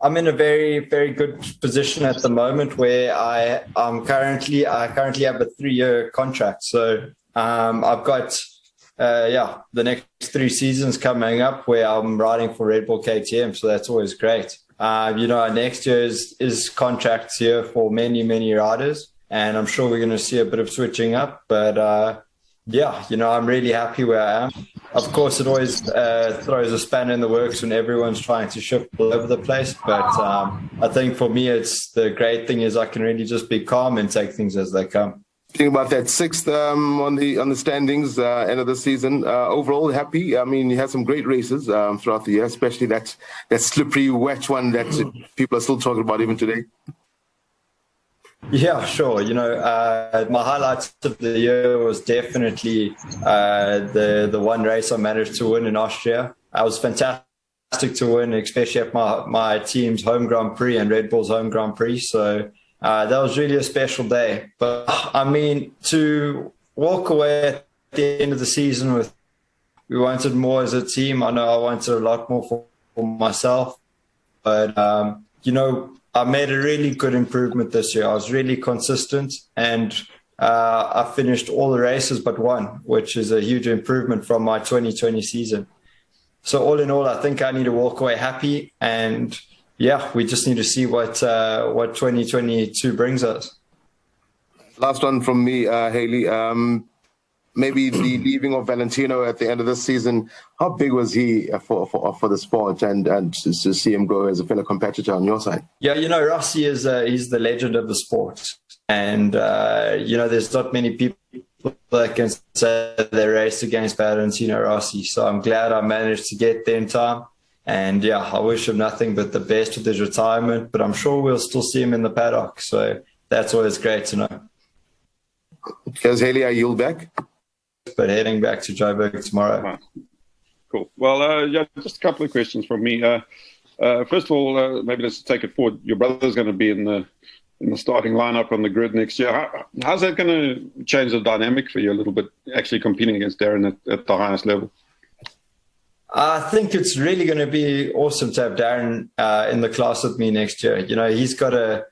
I'm in a very, very good position at the moment where I currently have a 3-year contract. So I've got the next 3 seasons coming up where I'm riding for Red Bull KTM. So that's always great. Next year is contracts here for many, many riders, and I'm sure we're going to see a bit of switching up. But I'm really happy where I am. Of course, it always throws a spanner in the works when everyone's trying to shift all over the place. But I think for me, it's the great thing is I can really just be calm and take things as they come. Thinking about that 6th on the standings end of the season, overall happy. I mean, you had some great races throughout the year, especially that slippery, wet one that people are still talking about even today. Yeah, sure. My highlights of the year was definitely the one race I managed to win in Austria. I was fantastic to win, especially at my team's home Grand Prix and Red Bull's home Grand Prix. So that was really a special day. But I mean, to walk away at the end of the season we wanted more as a team. I know I wanted a lot more for myself, but I made a really good improvement this year. I was really consistent, and I finished all the races but one, which is a huge improvement from my 2020 season. So all in all, I think I need to walk away happy, and we just need to see what 2022 brings us. Last one from me, Haley. Maybe the leaving of Valentino at the end of this season, how big was he for the sport and to see him go as a fellow competitor on your side? Yeah, Rossi he's the legend of the sport. And, there's not many people that can say they raced against Valentino Rossi. So I'm glad I managed to get there in time. And, I wish him nothing but the best with his retirement. But I'm sure we'll still see him in the paddock. So that's always great to know. Because Haley, I yield back. But heading back to Joburg tomorrow. Right. Cool. Well, just a couple of questions from me. First of all, maybe let's take it forward. Your brother's going to be in the starting lineup on the grid next year. How's that going to change the dynamic for you a little bit, actually competing against Darren at the highest level? I think it's really going to be awesome to have Darren in the class with me next year. He's got a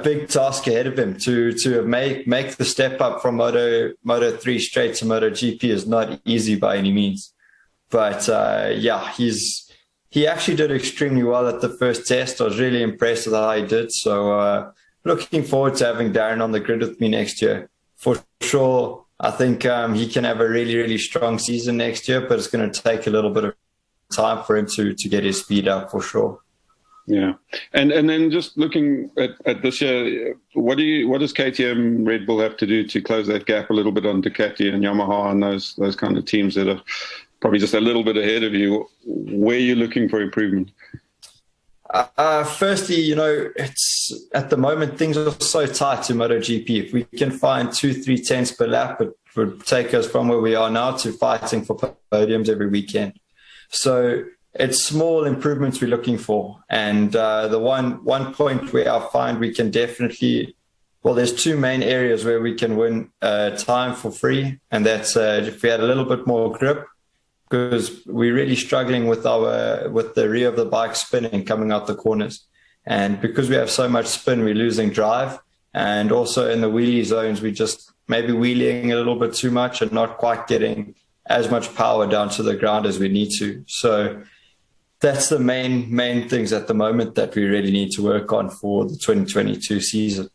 big task ahead of him to make the step up from Moto 3 straight to MotoGP is not easy by any means. But he actually did extremely well at the first test. I was really impressed with how he did. So looking forward to having Darren on the grid with me next year. For sure, I think he can have a really, really strong season next year, but it's going to take a little bit of time for him to get his speed up for sure. Yeah, and then just looking at this year, what does KTM Red Bull have to do to close that gap a little bit on Ducati and Yamaha and those kind of teams that are probably just a little bit ahead of you? Where are you looking for improvement? Firstly, it's at the moment things are so tight to MotoGP. If we can find 2-3 tenths per lap, it would take us from where we are now to fighting for podiums every weekend. So it's small improvements we're looking for. And the one point where I find we can definitely, there's 2 main areas where we can win time for free. And that's if we had a little bit more grip, because we're really struggling with the rear of the bike spinning coming out the corners. And because we have so much spin, we're losing drive. And also in the wheelie zones, we just maybe wheeling a little bit too much and not quite getting as much power down to the ground as we need to. So that's the main things at the moment that we really need to work on for the 2022 season.